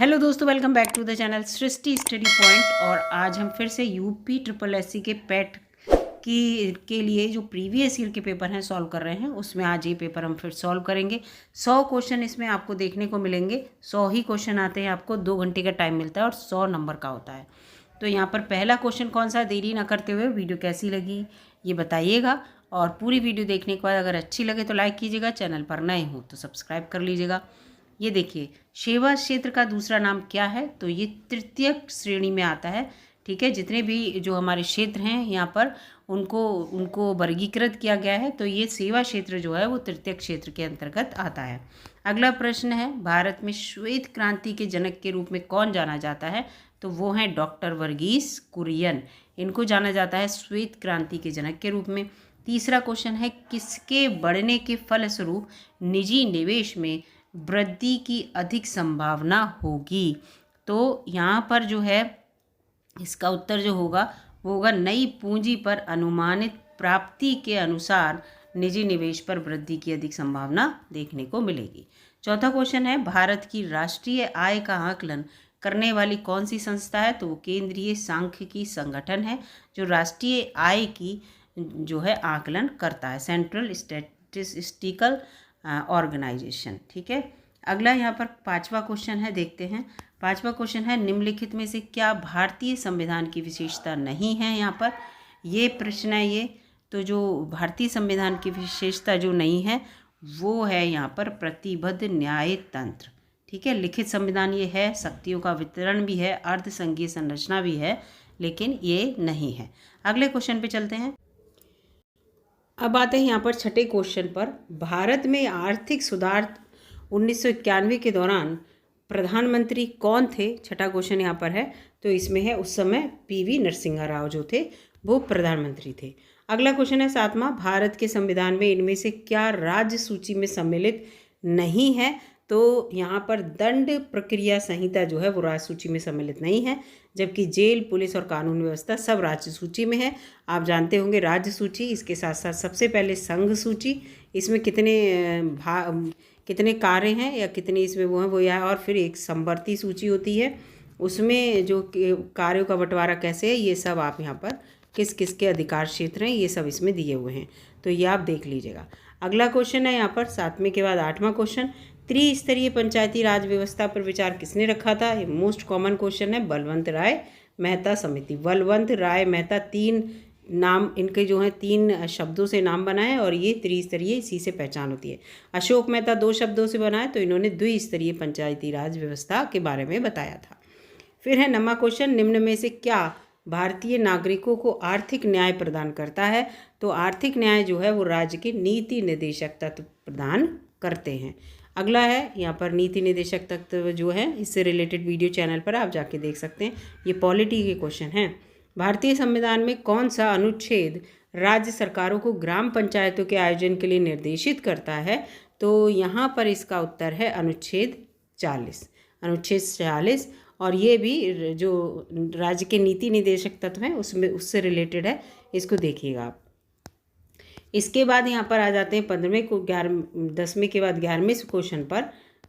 Hello दोस्तों, welcome back to the channel Srishti study point. और आज हम फिर से यूपी ट्रिपल एससी के पेट के लिए जो प्रीवियस ईयर के पेपर हैं सॉल्व कर रहे हैं। उसमें आज ये पेपर हम फिर सॉल्व करेंगे। 100 क्वेश्चन इसमें आपको देखने को मिलेंगे। 100 ही क्वेश्चन आते हैं, आपको 2 घंटे का टाइम मिलता है और 100 नंबर का होता है। तो यहाँ पर पहला क्वेश्चन कौन सा, देरी ना करते हुए वीडियो कैसी लगी ये बताइएगा। और पूरी वीडियो देखने के बाद अगर अच्छी लगे तो लाइक कीजिएगा, चैनल पर नए हो तो सब्सक्राइब कर लीजिएगा। ये देखिए, सेवा क्षेत्र का दूसरा नाम क्या है? तो ये तृतीय श्रेणी में आता है। ठीक है, जितने भी जो हमारे क्षेत्र हैं यहाँ पर उनको वर्गीकृत किया गया है। तो ये सेवा क्षेत्र जो है वो तृतीय क्षेत्र के अंतर्गत आता है। अगला प्रश्न है, भारत में श्वेत क्रांति के जनक के रूप में कौन जाना जाता है? तो वो हैं डॉक्टर वर्गीस कुरियन। इनको जाना जाता है श्वेत क्रांति के जनक के रूप में। तीसरा क्वेश्चन है, किसके बढ़ने के फलस्वरूप निजी निवेश में वृद्धि की अधिक संभावना होगी? तो यहाँ पर जो है इसका उत्तर जो होगा वो होगा नई पूंजी पर अनुमानित प्राप्ति के अनुसार निजी निवेश पर वृद्धि की अधिक संभावना देखने को मिलेगी। चौथा क्वेश्चन है, भारत की राष्ट्रीय आय का आकलन करने वाली कौन सी संस्था है? तो वो केंद्रीय सांख्यिकी संगठन है जो राष्ट्रीय आय की जो है आकलन करता है, सेंट्रल स्टैटिस्टिकल ऑर्गेनाइजेशन। ठीक है, अगला यहाँ पर पांचवा क्वेश्चन है, देखते हैं। पांचवा क्वेश्चन है, निम्नलिखित में से क्या भारतीय संविधान की विशेषता नहीं है? यहाँ पर ये प्रश्न है ये। तो जो भारतीय संविधान की विशेषता जो नहीं है वो है यहाँ पर प्रतिबद्ध न्याय तंत्र। ठीक है, लिखित संविधान ये है, शक्तियों का वितरण भी है, अर्ध संघीय संरचना भी है, लेकिन ये नहीं है। अगले क्वेश्चन पे चलते हैं। अब आते हैं यहाँ पर छठे क्वेश्चन पर। भारत में आर्थिक सुधार 1991 के दौरान प्रधानमंत्री कौन थे? छठा क्वेश्चन यहाँ पर है। तो इसमें है उस समय पीवी नरसिम्हा राव जो थे वो प्रधानमंत्री थे। अगला क्वेश्चन है सातवां, भारत के संविधान में इनमें से क्या राज्य सूची में सम्मिलित नहीं है? तो यहाँ पर दंड प्रक्रिया संहिता जो है वो राज्य सूची में सम्मिलित नहीं है, जबकि जेल, पुलिस और कानून व्यवस्था सब राज्य सूची में है। आप जानते होंगे राज्य सूची, इसके साथ साथ सबसे पहले संघ सूची, इसमें कितने कार्य हैं या कितने इसमें वो हैं वो यह, और फिर एक संवर्ती सूची होती है, उसमें जो कार्यों का बंटवारा कैसे है ये सब आप यहाँ पर किस किस के अधिकार क्षेत्र हैं ये सब इसमें दिए हुए हैं, तो ये आप देख लीजिएगा। अगला क्वेश्चन है यहाँ पर सातवें के बाद आठवां क्वेश्चन, त्रिस्तरीय पंचायती राज व्यवस्था पर विचार किसने रखा था? ये मोस्ट कॉमन क्वेश्चन है, बलवंत राय मेहता समिति। बलवंत राय मेहता, 3 नाम इनके जो हैं 3 शब्दों से नाम बनाए और ये त्रिस्तरीय इसी से पहचान होती है। अशोक मेहता 2 शब्दों से बनाए, तो इन्होंने द्विस्तरीय पंचायती राज व्यवस्था के बारे में बताया था। फिर है 9वां क्वेश्चन, निम्न में से क्या भारतीय नागरिकों को आर्थिक न्याय प्रदान करता है? तो आर्थिक न्याय जो है वो राज्य के नीति निदेशक तत्व प्रदान करते हैं। अगला है यहाँ पर नीति निदेशक तत्व जो है, इससे रिलेटेड वीडियो चैनल पर आप जाके देख सकते हैं। ये पॉलिटी के क्वेश्चन हैं। भारतीय संविधान में कौन सा अनुच्छेद राज्य सरकारों को ग्राम पंचायतों के आयोजन के लिए निर्देशित करता है? तो यहाँ पर इसका उत्तर है अनुच्छेद 40। अनुच्छेद 40, और ये भी जो राज्य के नीति निदेशक तत्व हैं उसमें उससे रिलेटेड है, इसको देखिएगा आप। इसके बाद यहाँ पर आ जाते हैं 15वें को 10वें के बाद 11वें क्वेश्चन पर।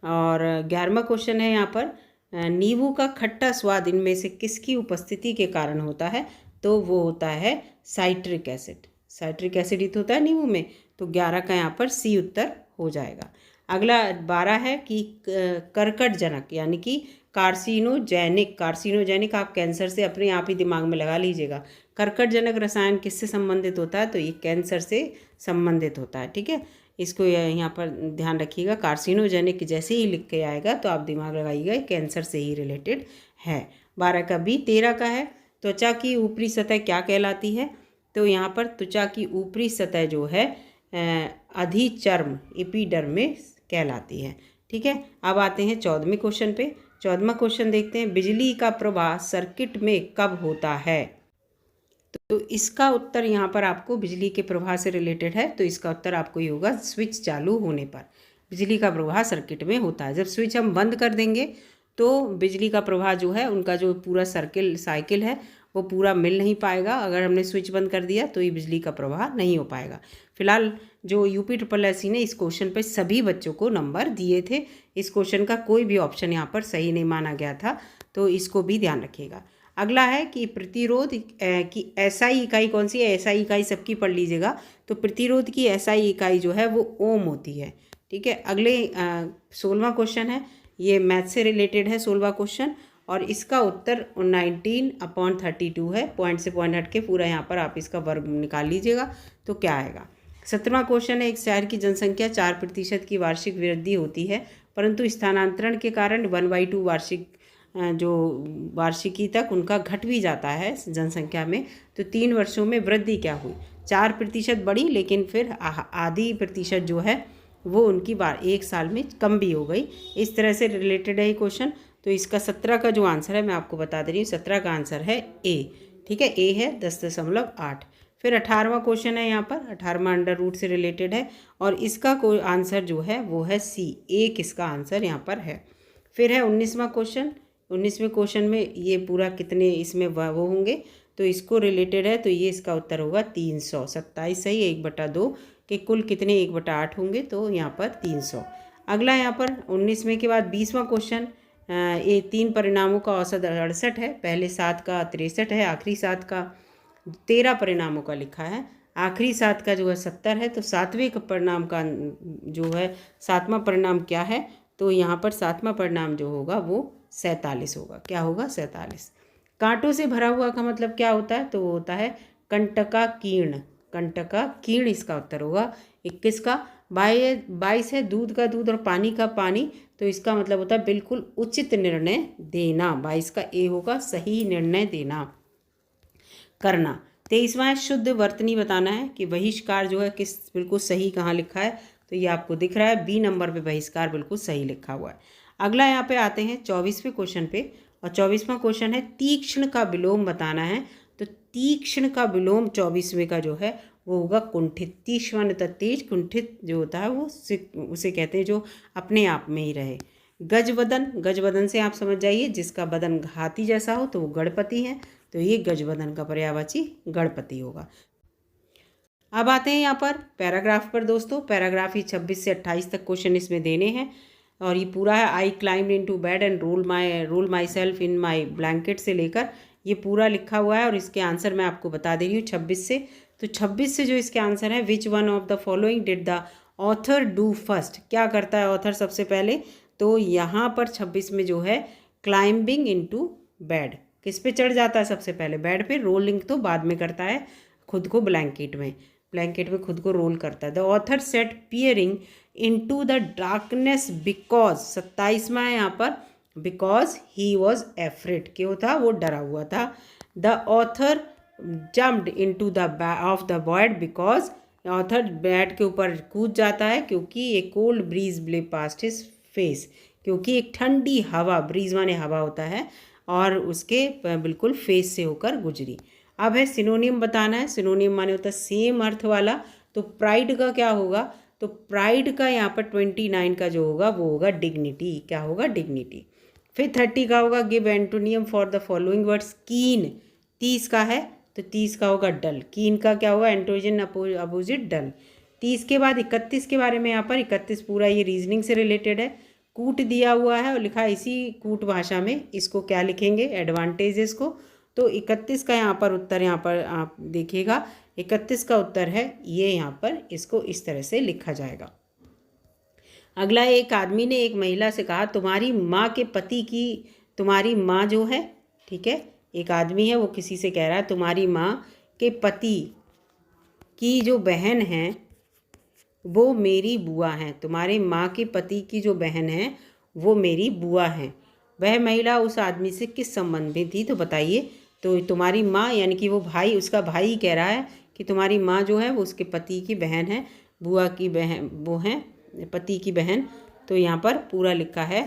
और 11वां क्वेश्चन है यहाँ पर, नींबू का खट्टा स्वाद इनमें से किसकी उपस्थिति के कारण होता है? तो वो होता है साइट्रिक एसिड। साइट्रिक एसिड ही तो होता है नींबू में, तो 11 का यहाँ पर सी उत्तर हो जाएगा। अगला 12 है कि कर्कटजनक यानी कि कार्सिनोजेनिक आप कैंसर से अपने आप ही दिमाग में लगा लीजिएगा। कर्कटजनक रसायन किससे संबंधित होता है? तो ये कैंसर से संबंधित होता है। ठीक है, इसको यहाँ पर ध्यान रखिएगा। कार्सिनोजेनिक जैसे ही लिख के आएगा तो आप दिमाग लगाइएगा कैंसर से ही रिलेटेड है। 12 का बी। 13 का है, त्वचा की ऊपरी सतह क्या कहलाती है? तो यहाँ पर त्वचा की ऊपरी सतह जो है अधिचर्म एपिडर्मिस कहलाती है। ठीक है, अब आते हैं 14वें क्वेश्चन पे। 14वां क्वेश्चन देखते हैं, बिजली का प्रवाह सर्किट में कब होता है? तो इसका उत्तर यहाँ पर आपको बिजली के प्रवाह से रिलेटेड है, तो इसका उत्तर आपको ये होगा स्विच चालू होने पर बिजली का प्रवाह सर्किट में होता है। जब स्विच हम बंद कर देंगे तो बिजली का प्रवाह जो है उनका जो पूरा साइकिल है वो पूरा मिल नहीं पाएगा। अगर हमने स्विच बंद कर दिया तो ये बिजली का प्रवाह नहीं हो पाएगा। फिलहाल जो यूपी ट्रिपल एस सी ने इस क्वेश्चन पे सभी बच्चों को नंबर दिए थे। इस क्वेश्चन का कोई भी ऑप्शन यहाँ पर सही नहीं माना गया था, तो इसको भी ध्यान रखिएगा। अगला है कि प्रतिरोध की एसआई इकाई कौन सी है। एसआई इकाई सबकी पढ़ लीजिएगा। तो प्रतिरोध की एसआई इकाई जो है वो ओम होती है। ठीक है। अगले 16वां क्वेश्चन है, ये मैथ से रिलेटेड है 16वां क्वेश्चन, और इसका उत्तर 19/32 है। पॉइंट से पॉइंट हट के पूरा यहाँ पर आप इसका वर्ग निकाल लीजिएगा तो क्या आएगा। 17वां क्वेश्चन है, एक शहर की जनसंख्या 4% की वार्षिक वृद्धि होती है, परंतु स्थानांतरण के कारण 1/2 वार्षिकी तक उनका घट भी जाता है जनसंख्या में। तो 3 वर्षों में वृद्धि क्या हुई। 4% बढ़ी, लेकिन फिर आधी प्रतिशत जो है वो उनकी एक साल में कम भी हो गई। इस तरह से रिलेटेड है ये क्वेश्चन। तो इसका 17 का जो आंसर है मैं आपको बता दे रही हूँ। 17 का आंसर है ए। ठीक है, ए है 10.8। फिर 18वां क्वेश्चन है, यहाँ पर 18वां अंडर रूट से रिलेटेड है, और इसका कोई आंसर जो है वो है सी। एक इसका आंसर यहाँ पर है। फिर है 19वां क्वेश्चन। 19वें क्वेश्चन में ये पूरा कितने इसमें वो होंगे, तो इसको रिलेटेड है, तो ये इसका उत्तर होगा 300। 27 सही, 1/2 के कुल कितने 1/8 होंगे, तो यहाँ पर 300। अगला यहाँ पर 19वें के बाद 20वां क्वेश्चन, ये 3 परिणामों का औसत 68 है। पहले 7 का 63 है, आखिरी 7 का 13 परिणामों का लिखा है, आखिरी 7 का जो है 70 है। तो 7वें परिणाम का जो है 7वां परिणाम क्या है, तो यहाँ पर 7वां परिणाम जो होगा वो 47 होगा। क्या होगा, 47। कांटों से भरा हुआ का मतलब क्या होता है, तो वो होता है कंटका कीर्ण। कंटका कीर्ण इसका उत्तर होगा। 21 का 22 है, दूध का दूध और पानी का पानी, तो इसका मतलब होता है बिल्कुल उचित निर्णय देना। 22 का ए होगा, सही निर्णय देना, करना। 23वां है, शुद्ध वर्तनी बताना है कि बहिष्कार जो है किस बिल्कुल सही कहाँ लिखा है, तो ये आपको दिख रहा है बी नंबर पे बहिष्कार बिल्कुल सही लिखा हुआ है। अगला यहाँ पे आते हैं 24वें क्वेश्चन पे, और 24वां क्वेश्चन है तीक्ष्ण का विलोम बताना है। तो तीक्ष्ण का विलोम 24वें का जो है वो होगा कुंठित। तीक्ष्ण तेज, कुंठित जो होता है वो उसे कहते हैं जो अपने आप में ही रहे। गजवदन, गजवदन से आप समझ जाइए जिसका बदन हाथी जैसा हो तो वो गणपति है, तो ये गजवदन का पर्यायवाची गणपति होगा। अब आते हैं यहाँ पर पैराग्राफ पर दोस्तों। पैराग्राफ ही 26 से 28 तक क्वेश्चन इसमें देने हैं, और ये पूरा है I climb into bed and roll myself in my blanket से लेकर ये पूरा लिखा हुआ है, और इसके आंसर मैं आपको बता दे रही हूँ 26 से। तो 26 से जो इसके आंसर है, which one of the following did the author do first. क्या करता है ऑथर सबसे पहले, तो यहाँ पर 26 में जो है क्लाइंबिंग इनटू बेड, किस पे चढ़ जाता है सबसे पहले, बेड पे। रोलिंग तो बाद में करता है, खुद को ब्लैंकेट में खुद को रोल करता है। The author sat peering into the darkness because, 27वां है यहाँ पर, बिकॉज ही वॉज एफ्रेड, क्यों था, वो डरा हुआ था। The author jumped into the of the void because, author bed के ऊपर कूद जाता है क्योंकि एक cold breeze blew past his face, क्योंकि एक ठंडी हवा, ब्रीज माने हवा होता है, और उसके बिल्कुल फेस से होकर गुजरी। अब है सिनोनिम बताना है। सिनोनिम माने होता है सेम अर्थ वाला। तो प्राइड का क्या होगा, तो प्राइड का यहाँ पर 29 का जो होगा वो होगा डिग्निटी। क्या होगा, डिग्निटी। फिर 30 का होगा give antonym for the following words. कीन 30 का है, तो 30 का होगा डल। कीन का क्या होगा, एंटोजन अपोजिट डल। 30 के बाद 31 के बारे में, यहाँ पर 31 पूरा ये रीजनिंग से रिलेटेड है। कूट दिया हुआ है और लिखा है इसी कूट भाषा में, इसको क्या लिखेंगे, एडवांटेजेस को। तो 31 का यहाँ पर उत्तर, यहाँ पर आप देखिएगा 31 का उत्तर है ये, यहाँ पर इसको इस तरह से लिखा जाएगा। अगला, एक आदमी ने एक महिला से कहा तुम्हारी माँ के पति की, तुम्हारी माँ जो है, ठीक है, एक आदमी है वो किसी से कह रहा है तुम्हारी माँ के पति की जो बहन है वो मेरी बुआ हैं। तुम्हारी माँ के पति की जो बहन है वो मेरी बुआ हैं। वह महिला उस आदमी से किस संबंध में थी, तो बताइए। तो तुम्हारी माँ यानी कि वो भाई, उसका भाई कह रहा है कि तुम्हारी माँ जो है वो उसके पति की बहन है, बुआ की बहन, वो हैं पति की बहन। तो यहाँ पर पूरा लिखा है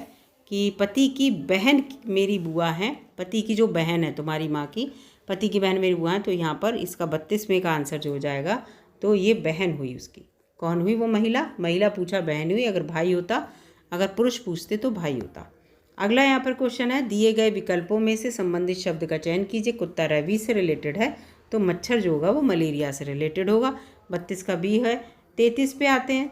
कि पति की बहन मेरी बुआ है, पति की जो बहन है तुम्हारी माँ की, पति की बहन मेरी बुआ है। तो यहाँ पर इसका 32वें का आंसर जो हो जाएगा, तो ये बहन हुई उसकी। कौन हुई वो महिला, महिला पूछा बहन हुई, अगर भाई होता, अगर पुरुष पूछते तो भाई होता। अगला यहाँ पर क्वेश्चन है, दिए गए विकल्पों में से संबंधित शब्द का चयन कीजिए। कुत्ता रेबीज से रिलेटेड है तो मच्छर जो होगा वो मलेरिया से रिलेटेड होगा। 32 का बी है। 33 पे आते हैं,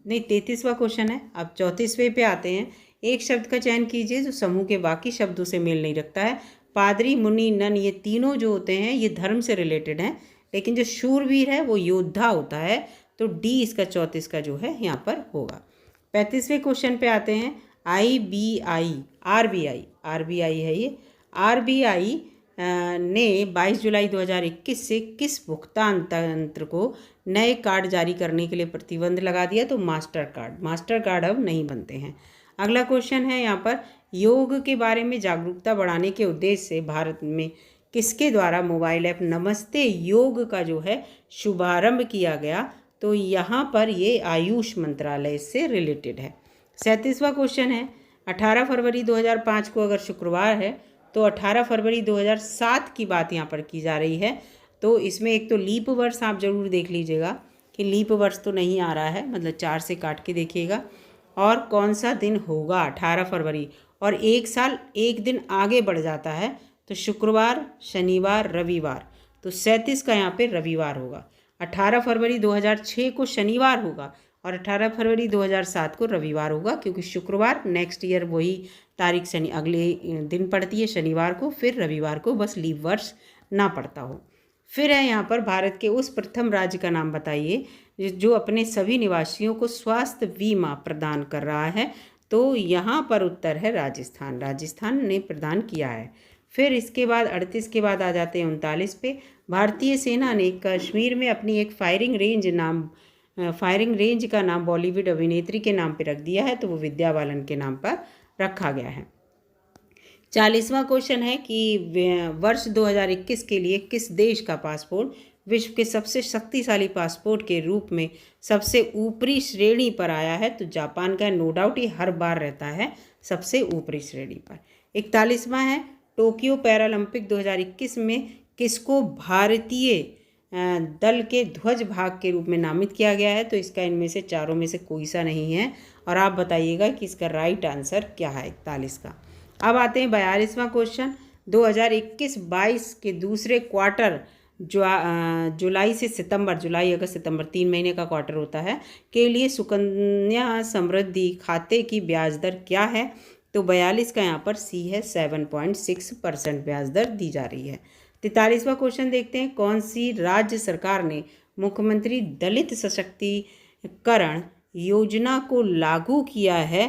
नहीं 33वां क्वेश्चन है। अब 34वें पे आते हैं, एक शब्द का चयन कीजिए जो समूह के बाकी शब्दों से मेल नहीं रखता है। पादरी, मुनि, नन, ये तीनों जो होते हैं ये धर्म से रिलेटेड हैं, लेकिन जो शूरवीर है वो योद्धा होता है, तो डी इसका 34 का जो है यहाँ पर होगा। 35वें क्वेश्चन पे आते हैं, IBI, RBI है ये। RBI ने 22 जुलाई 2021 से किस भुगतान तंत्र को नए कार्ड जारी करने के लिए प्रतिबंध लगा दिया? तो मास्टर कार्ड अब नहीं बनते हैं। अगला क्वेश्चन है यहाँ पर, योग के बारे में जागरूकता बढ़ाने के उद्देश्य से भारत में किसके द्वारा मोबाइल ऐप नमस्ते योग का जो है शुभारंभ किया गया? तो यहाँ पर ये आयुष मंत्रालय से रिलेटेड है। 37वां क्वेश्चन है, 18 फरवरी 2005 को अगर शुक्रवार है तो 18 फरवरी 2007 की बात यहाँ पर की जा रही है। तो इसमें एक तो लीप वर्ष आप जरूर देख लीजिएगा कि लीप वर्ष तो नहीं आ रहा है, मतलब 4 से काट के देखिएगा। और कौन सा दिन होगा 18 फरवरी, और एक साल एक दिन आगे बढ़ जाता है तो शुक्रवार, शनिवार, रविवार, तो 37 का यहाँ पे रविवार होगा। 18 फरवरी 2006 को शनिवार होगा और 18 फरवरी 2007 को रविवार होगा, क्योंकि शुक्रवार नेक्स्ट ईयर वही तारीख शनि अगले दिन पड़ती है शनिवार को, फिर रविवार को, बस लीप वर्ष ना पड़ता हो। फिर है यहाँ पर, भारत के उस प्रथम राज्य का नाम बताइए जो अपने सभी निवासियों को स्वास्थ्य बीमा प्रदान कर रहा है? तो यहाँ पर उत्तर है राजस्थान ने प्रदान किया है। फिर इसके बाद 38 के बाद आ जाते हैं 39 पे, भारतीय सेना ने कश्मीर में अपनी एक फायरिंग रेंज का नाम बॉलीवुड अभिनेत्री के नाम पर रख दिया है, तो वो विद्या बालन के नाम पर रखा गया है। 40वां क्वेश्चन है कि वर्ष 2021 के लिए किस देश का पासपोर्ट विश्व के सबसे शक्तिशाली पासपोर्ट के रूप में सबसे ऊपरी श्रेणी पर आया है? तो जापान का। नो डाउट ये हर बार रहता है सबसे ऊपरी श्रेणी पर। 41वां है, टोक्यो पैरालंपिक 2021 में किसको भारतीय दल के ध्वज भाग के रूप में नामित किया गया है? तो इसका इनमें से चारों में से कोई सा नहीं है, और आप बताइएगा कि इसका राइट आंसर क्या है 41 का। अब आते हैं 42वां क्वेश्चन, 2021-22 के दूसरे क्वार्टर जुलाई अगस्त सितंबर 3 महीने का क्वार्टर होता है के लिए सुकन्या समृद्धि खाते की ब्याज दर क्या है? तो 42 का यहाँ पर सी है, 7.6% ब्याज दर दी जा रही है। 43वां क्वेश्चन देखते हैं, कौन सी राज्य सरकार ने मुख्यमंत्री दलित सशक्तिकरण योजना को लागू किया है?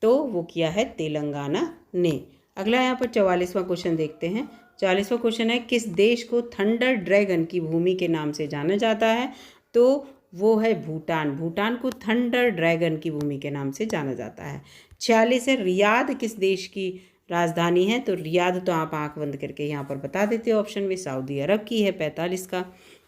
तो वो किया है तेलंगाना ने। अगला यहाँ पर 44वां क्वेश्चन देखते हैं। 44वां क्वेश्चन है, किस देश को थंडर ड्रैगन की भूमि के नाम से जाना जाता है? तो वो है भूटान को थंडर ड्रैगन की भूमि के नाम से जाना जाता है। 46 है, रियाद किस देश की राजधानी है? तो रियाद तो आप आंख बंद करके यहाँ पर बता देते हो ऑप्शन में, सऊदी अरब की है। 45 का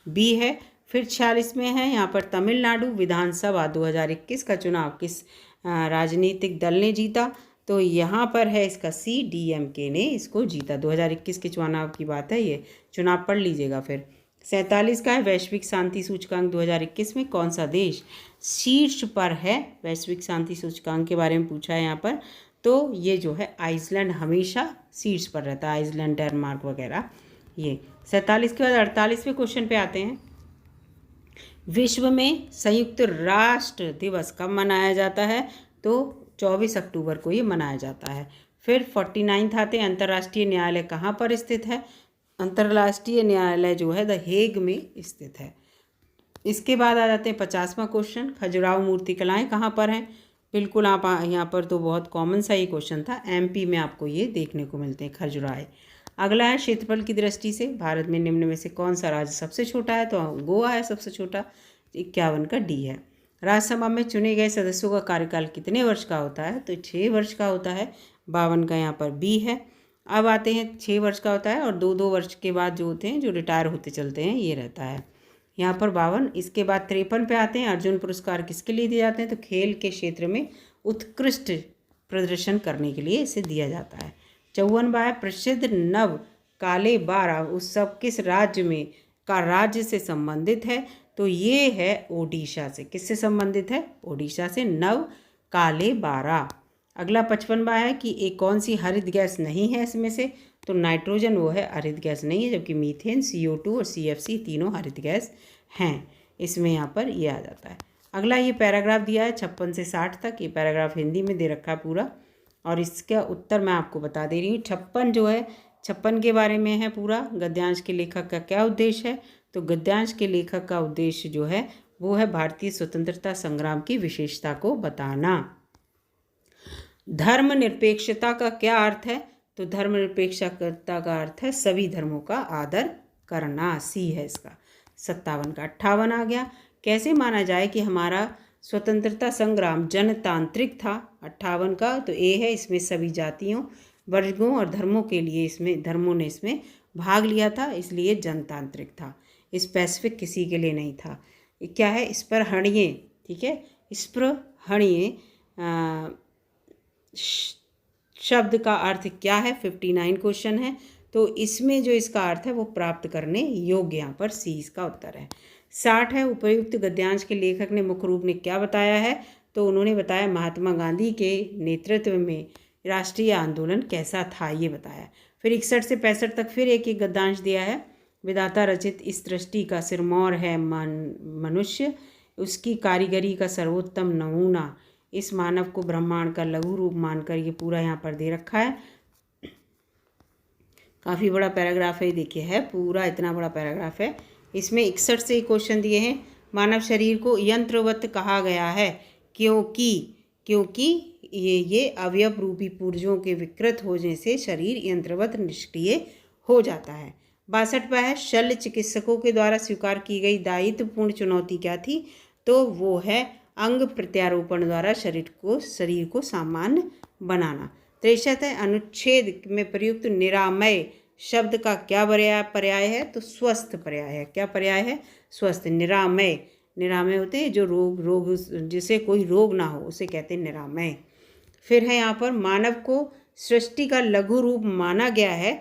बी है। फिर 46 में है यहाँ पर, तमिलनाडु विधानसभा 2021 का चुनाव किस राजनीतिक दल ने जीता? तो यहाँ पर है इसका सी, DMK ने इसको जीता। 2021 के चुनाव की बात है, ये चुनाव पढ़ लीजिएगा। फिर 47 का है, वैश्विक शांति सूचकांक 2021 में कौन सा देश शीर्ष पर है? वैश्विक शांति सूचकांक के बारे में पूछा है यहाँ पर, तो ये जो है आइसलैंड हमेशा शीर्ष पर रहता है, आइसलैंड, डेनमार्क वगैरह। ये 47 के बाद 48वें क्वेश्चन पे आते हैं, विश्व में संयुक्त राष्ट्र दिवस कब मनाया जाता है? तो 24 अक्टूबर को ये मनाया जाता है। फिर 49 आते हैं, अंतर्राष्ट्रीय न्यायालय कहाँ पर स्थित है? अंतर्राष्ट्रीय न्यायालय जो है द हेग में स्थित है। इसके बाद आ जाते हैं 50वां क्वेश्चन, खजुराहो मूर्ति कलाएँ कहाँ पर हैं? बिल्कुल, आप यहाँ पर तो बहुत कॉमन सा ही क्वेश्चन था, MP में आपको ये देखने को मिलते हैं खजुराहो। अगला है, क्षेत्रफल की दृष्टि से भारत में निम्न में से कौन सा राज्य सबसे छोटा है? तो गोवा है सबसे छोटा, 51 का डी है। राज्यसभा में चुने गए सदस्यों का कार्यकाल कितने वर्ष का होता है? तो 6 वर्ष का होता है, 52 का यहाँ पर बी है। अब आते हैं 6 वर्ष का होता है और 2-2 वर्ष के बाद जो होते हैं, जो रिटायर होते चलते हैं, ये रहता है यहाँ पर 52। इसके बाद 53 पे आते हैं, अर्जुन पुरस्कार किसके लिए दिए जाते हैं? तो खेल के क्षेत्र में उत्कृष्ट प्रदर्शन करने के लिए इसे दिया जाता है। 54 प्रसिद्ध नव काले बारा उत्सव किस राज्य से संबंधित है? तो ये है ओडिशा से। किससे संबंधित है? ओडिशा से, नव काले बारा। अगला 55वां है कि एक कौन सी हरित गैस नहीं है इसमें से, तो नाइट्रोजन वो है हरित गैस नहीं है, जबकि मीथेन, CO2 और CFC तीनों हरित गैस हैं। इसमें यहाँ पर ये आ जाता है। अगला ये पैराग्राफ दिया है 56 से 60 तक, ये पैराग्राफ हिंदी में दे रखा है पूरा, और इसका उत्तर मैं आपको बता दे रही हूँ। 56 जो है, 56 के बारे में है पूरा, गद्यांश के लेखक का क्या उद्देश्य है, तो गद्यांश के लेखक का उद्देश्य जो है वो है भारतीय स्वतंत्रता संग्राम की विशेषता को बताना। धर्मनिरपेक्षता का क्या अर्थ है, तो धर्मनिरपेक्षता का अर्थ है सभी धर्मों का आदर करना, सी है इसका। 57 का। 58 आ गया, कैसे माना जाए कि हमारा स्वतंत्रता संग्राम जनतांत्रिक था। 58 का तो ए है, इसमें सभी जातियों, वर्गों और धर्मों के लिए धर्मों ने इसमें भाग लिया था, इसलिए जनतांत्रिक था, स्पेसिफिक किसी के लिए नहीं था। क्या है, स्पृहणीय, ठीक है, स्पृहणीय शब्द का अर्थ क्या है, 59 क्वेश्चन है, तो इसमें जो इसका अर्थ है वो प्राप्त करने योग्य, यहाँ पर सी इसका उत्तर है। 60 है, उपर्युक्त गद्यांश के लेखक ने मुख्य रूप ने क्या बताया है, तो उन्होंने बताया महात्मा गांधी के नेतृत्व में राष्ट्रीय आंदोलन कैसा था, ये बताया। फिर 61 से 65 तक फिर एक गद्यांश दिया है, विधाता रचित इस सृष्टि का सिरमौर है मनुष्य, उसकी कारीगरी का सर्वोत्तम नमूना, इस मानव को ब्रह्मांड का लघु रूप मानकर, ये पूरा यहाँ पर दे रखा है। काफ़ी बड़ा पैराग्राफ है, देखिए है पूरा इतना बड़ा पैराग्राफ है। इसमें 61 से क्वेश्चन दिए हैं। मानव शरीर को यंत्रवत कहा गया है क्योंकि ये अवयव रूपी पुर्जों के विकृत होने से शरीर यंत्रवत निष्क्रिय हो जाता है। 62 पर है, शल्य चिकित्सकों के द्वारा स्वीकार की गई दायित्वपूर्ण चुनौती क्या थी, तो वो है अंग प्रत्यारोपण द्वारा शरीर को सामान्य बनाना। 63 है, अनुच्छेद में प्रयुक्त निरामय शब्द का क्या पर्याय है, तो स्वस्थ पर्याय है। क्या पर्याय है, स्वस्थ। निरामय होते हैं जो रोग जिसे कोई रोग ना हो, उसे कहते हैं निरामय। फिर है यहाँ पर, मानव को सृष्टि का लघु रूप माना गया है,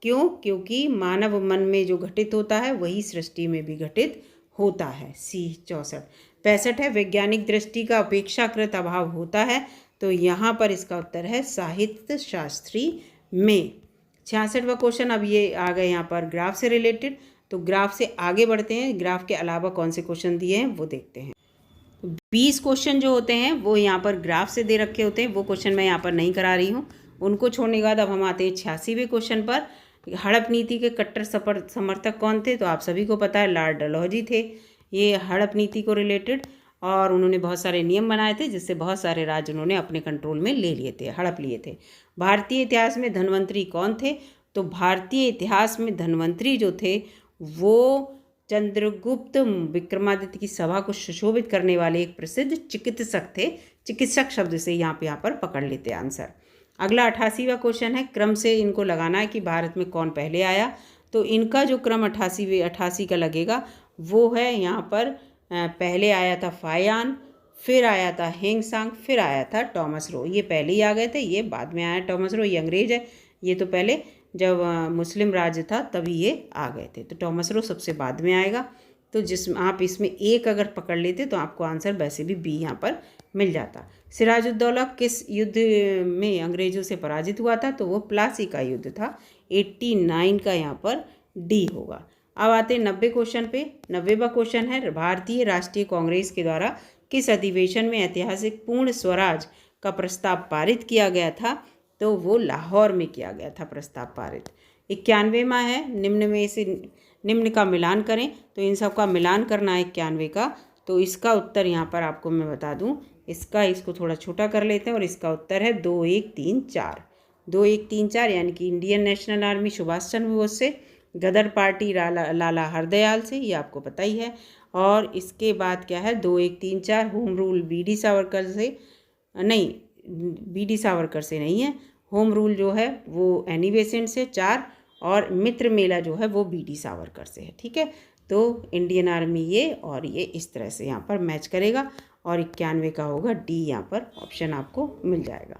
क्योंकि मानव मन में जो घटित होता है वही सृष्टि में भी घटित होता है, सी। 64। 65 है, वैज्ञानिक दृष्टि का अपेक्षाकृत अभाव होता है, तो यहाँ पर इसका उत्तर है साहित्य शास्त्री में। 66वां क्वेश्चन, अब ये आ गए यहाँ पर ग्राफ से रिलेटेड, तो ग्राफ से आगे बढ़ते हैं। ग्राफ के अलावा कौन से क्वेश्चन दिए हैं वो देखते हैं। 20 क्वेश्चन जो होते हैं वो यहाँ पर ग्राफ से दे रखे होते हैं, वो क्वेश्चन मैं यहाँ पर नहीं करा रही हूँ। उनको छोड़ने के बाद अब हम आते हैं 86वें क्वेश्चन पर। हड़प नीति के कट्टर समर्थक कौन थे, तो आप सभी को पता है लॉर्ड डलहौजी थे। ये हड़प नीति को रिलेटेड, और उन्होंने बहुत सारे नियम बनाए थे जिससे बहुत सारे राज्य उन्होंने अपने कंट्रोल में ले लिए थे, हड़प लिए थे। भारतीय इतिहास में धन्वंतरी कौन थे, तो भारतीय इतिहास में धन्वंतरी जो थे वो चंद्रगुप्त विक्रमादित्य की सभा को सुशोभित करने वाले एक प्रसिद्ध चिकित्सक थे। चिकित्सक शब्द से यहाँ पर पकड़ लेते आंसर। अगला 88वां क्वेश्चन है, क्रम से इनको लगाना है कि भारत में कौन पहले आया, तो इनका जो क्रम 88 का लगेगा वो है यहाँ पर, पहले आया था फायान, फिर आया था हेंगसांग, फिर आया था टॉमस रो। ये पहले ही आ गए थे, ये बाद में आया टॉमस रो, ये अंग्रेज है। ये तो पहले जब मुस्लिम राज्य था तभी ये आ गए थे, तो टॉमस रो सबसे बाद में आएगा। तो आप इसमें एक अगर पकड़ लेते तो आपको आंसर वैसे भी बी यहाँ पर मिल जाता। सिराजुद्दौला किस युद्ध में अंग्रेजों से पराजित हुआ था, तो वो प्लासी का युद्ध था। 89 का यहाँ पर डी होगा। अब आते हैं 90 क्वेश्चन पे। 90वां क्वेश्चन है, भारतीय राष्ट्रीय कांग्रेस के द्वारा किस अधिवेशन में ऐतिहासिक पूर्ण स्वराज का प्रस्ताव पारित किया गया था, तो वो लाहौर में किया गया था प्रस्ताव पारित। 91वां है, निम्न का मिलान करें, तो इन सब का मिलान करना है 91 का, तो इसका उत्तर यहाँ पर आपको मैं बता दूँ, इसको थोड़ा छोटा कर लेते हैं और इसका उत्तर है 2 1 3 4। 2 1 3 4 यानी कि Indian national army Subhash Chandra Bose से, गदर पार्टी लाला हरदयाल से, ये आपको पता ही है। और इसके बाद क्या है, 2 1 3 4 होम रूल BD सावरकर से नहीं, BD सावरकर से नहीं है। होम रूल जो है वो एनी बेसेंट से 4, और मित्र मेला जो है वो BD सावरकर से है, ठीक है। तो इंडियन आर्मी ये और ये इस तरह से यहाँ पर मैच करेगा, और 91 का होगा डी, यहाँ पर ऑप्शन आपको मिल जाएगा।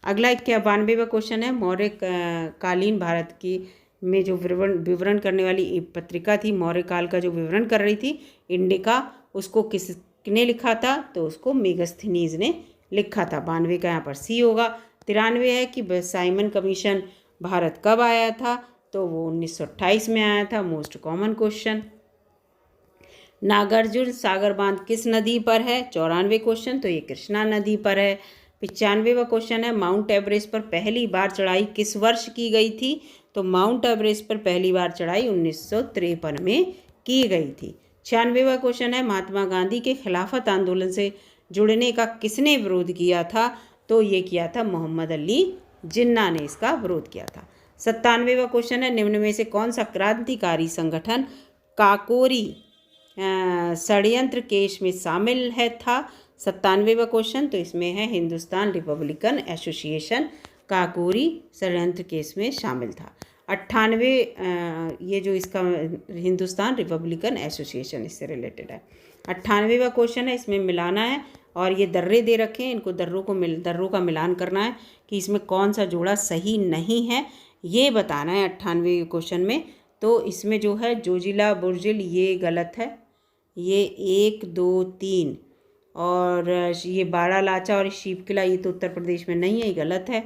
अगला 92वां क्वेश्चन है, मौर्य कालीन भारत की में जो विवरण करने वाली एक पत्रिका थी, मौर्य काल का जो विवरण कर रही थी इंडिका, उसको किसने लिखा था, तो उसको मेगस्थनीज ने लिखा था। 92 का यहाँ पर सी होगा। 93 है कि साइमन कमीशन भारत कब आया था, तो वो 1928 में आया था। Most common question. Nagarjuna Sagar बांध किस नदी पर है, 94 क्वेश्चन, तो ये कृष्णा नदी पर है। 95वां क्वेश्चन है माउंट एवरेस्ट पर पहली बार चढ़ाई किस वर्ष की गई थी, तो माउंट एवरेस्ट पर पहली बार चढ़ाई 1953 में की गई थी। 96वां क्वेश्चन है महात्मा गांधी के खिलाफत आंदोलन से जुड़ने का किसने विरोध किया था, तो ये किया था मोहम्मद अली जिन्ना ने इसका विरोध किया था। 97वां क्वेश्चन है निम्न में से कौन सा क्रांतिकारी संगठन काकोरी षड्यंत्र केस में शामिल है था। 97वां क्वेश्चन, तो इसमें है हिंदुस्तान रिपब्लिकन एसोसिएशन काकोरी षड्यंत्र केस में शामिल था। 98 ये जो इसका हिंदुस्तान रिपब्लिकन एसोसिएशन इससे रिलेटेड है। 98वां क्वेश्चन है, इसमें मिलाना है और ये दर्रे दे रखे हैं, इनको दर्रों का मिलान करना है कि इसमें कौन सा जोड़ा सही नहीं है ये बताना है 98वें क्वेश्चन में। तो इसमें जो है जोजिला बुर्जिल ये गलत है, ये 1 2 3, और ये बारालाचा और शीप किला ये तो उत्तर प्रदेश में नहीं है, ये गलत है।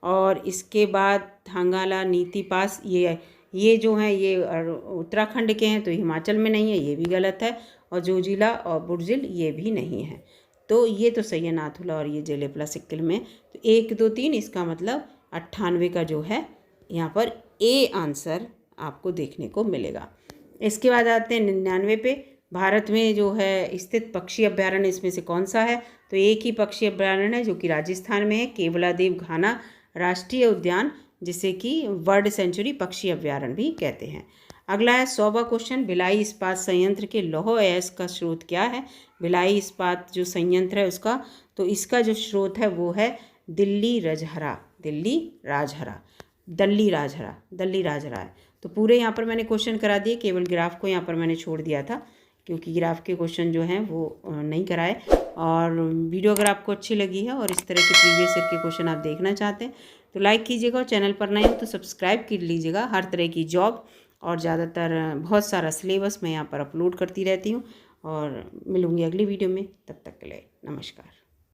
और इसके बाद थांगाला नीति पास ये जो हैं ये उत्तराखंड के हैं, तो हिमाचल में नहीं है, ये भी गलत है। और जोजिला और बुर्जिल ये भी नहीं है, तो ये तो सही है नाथुला और ये जेलेपला सिक्किम में। तो 1 2 3 इसका मतलब 98 का जो है यहाँ पर ए आंसर आपको देखने को मिलेगा। इसके बाद आते हैं 99 पे। भारत में जो है स्थित पक्षी अभ्यारण्य इसमें से कौन सा है, तो एक ही पक्षी अभ्यारण्य है जो कि राजस्थान में है, केवलादेव घाना राष्ट्रीय उद्यान, जिसे कि बर्ड सेंचुरी पक्षी अभ्यारण्य भी कहते हैं। अगला है 100वां क्वेश्चन, भिलाई इस्पात संयंत्र के लौह अयस्क का स्रोत क्या है। भिलाई इस्पात जो संयंत्र है उसका, तो इसका जो स्रोत है वो है दिल्ली राजहरा है। तो पूरे यहाँ पर मैंने क्वेश्चन करा दिए, केवल ग्राफ को यहाँ पर मैंने छोड़ दिया था क्योंकि ग्राफ के क्वेश्चन जो हैं वो नहीं कराए। और वीडियो अगर आपको अच्छी लगी है और इस तरह के प्रीवियस ईयर के क्वेश्चन आप देखना चाहते हैं तो लाइक कीजिएगा, और चैनल पर नए हो तो सब्सक्राइब कर लीजिएगा। हर तरह की जॉब और ज़्यादातर बहुत सारा सिलेबस मैं यहाँ पर अपलोड करती रहती हूँ। और मिलूँगी अगली वीडियो में, तब तक के लिए नमस्कार।